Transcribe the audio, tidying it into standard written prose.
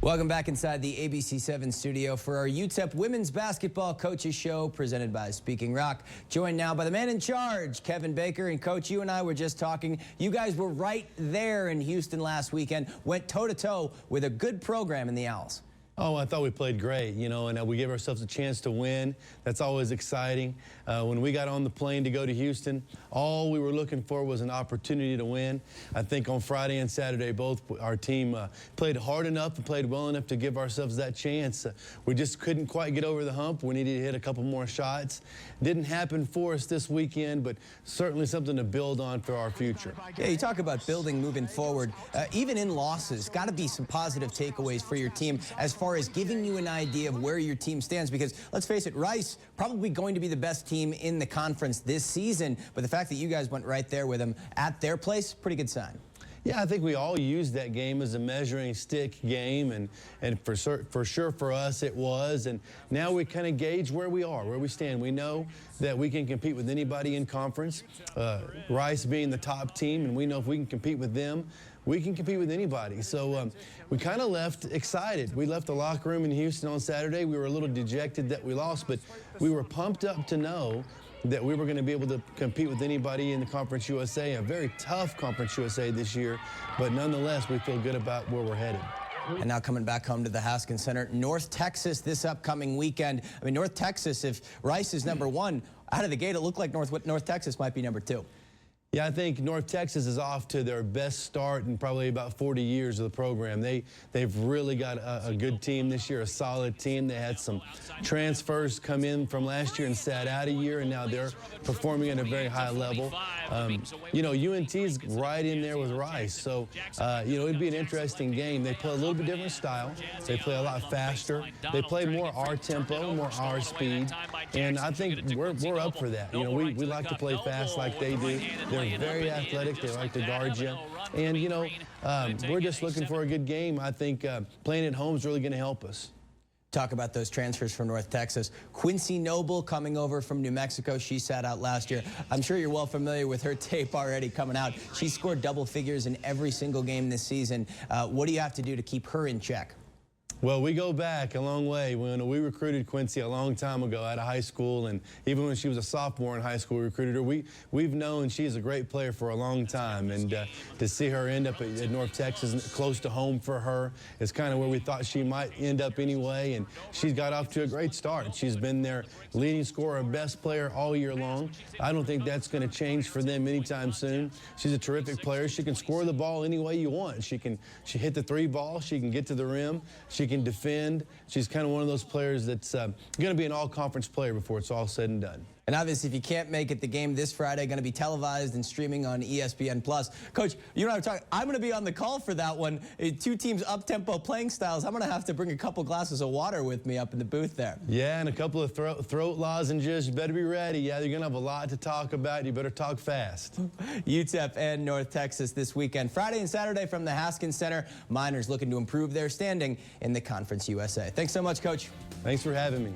Welcome back inside the ABC7 studio for our UTEP Women's Basketball Coaches Show presented by Speaking Rock. Joined now by the man in charge, Kevin Baker. And Coach, you and I were just talking. You guys were right there in Houston last weekend, went toe-to-toe with a good program in the Owls. Oh, I thought we played great, and we gave ourselves a chance to win. That's always exciting. When we got on the plane to go to Houston, all we were looking for was an opportunity to win. I think on Friday and Saturday, both our team played hard enough and played well enough to give ourselves that chance. We just couldn't quite get over the hump. We needed to hit a couple more shots. Didn't happen for us this weekend, but certainly something to build on for our future. Yeah, you talk about building moving forward. Even in losses, got to be some positive takeaways for your team as far as giving you an idea of where your team stands, because let's face it, Rice probably going to be the best team in the conference this season, but the fact that you guys went right there with them at their place, pretty good sign. Yeah, I think we all used that game as a measuring stick game, and for sure for us it was. And now we kind of gauge where we are, where we stand. We know that we can compete with anybody in conference, Rice being the top team, and we know if we can compete with them, we can compete with anybody. So we kind of left excited. We left the locker room in Houston on Saturday. We were a little dejected that we lost, but we were pumped up to know that we were going to be able to compete with anybody in the Conference USA, a very tough Conference USA this year, but nonetheless, we feel good about where we're headed. And now coming back home to the Haskins Center, North Texas this upcoming weekend. I mean, North Texas, if Rice is #1, out of the gate, it looked like North Texas might be #2. Yeah, I think North Texas is off to their best start in probably about 40 years of the program. They've really got a good team this year, a solid team. They had some transfers come in from last year and sat out a year, and now they're performing at a very high level. UNT's right in there with Rice, so it'd be an interesting game. They play a little bit different style. They play a lot faster. They play more our tempo, more our speed, and I think we're up for that. We like to play fast like they do. They're very athletic. They like to guard you. And, we're just looking for a good game. I think playing at home is really going to help us. Talk about those transfers from North Texas. Quincy Noble coming over from New Mexico. She sat out last year. I'm sure you're well familiar with her tape already coming out. She scored double figures in every single game this season. What do you have to do to keep her in check? Well, we go back a long way. When we recruited Quincy a long time ago out of high school, and even when she was a sophomore in high school, we recruited her. We've known she's a great player for a long time, and to see her end up at North Texas, close to home for her, is kind of where we thought she might end up anyway, and she's got off to a great start. She's been their leading scorer, best player all year long. I don't think that's going to change for them anytime soon. She's a terrific player. She can score the ball any way you want. She hit the three ball. She can get to the rim. She can defend. She's kind of one of those players that's going to be an all-conference player before it's all said and done. And obviously, if you can't make it, the game this Friday going to be televised and streaming on ESPN+. Coach, you and I were talking. I'm going to be on the call for that one. Two teams up-tempo playing styles. I'm going to have to bring a couple glasses of water with me up in the booth there. Yeah, and a couple of throat lozenges. You better be ready. Yeah, you're going to have a lot to talk about. You better talk fast. UTEP and North Texas this weekend. Friday and Saturday from the Haskins Center. Miners looking to improve their standing in the Conference USA. Thanks so much, Coach. Thanks for having me.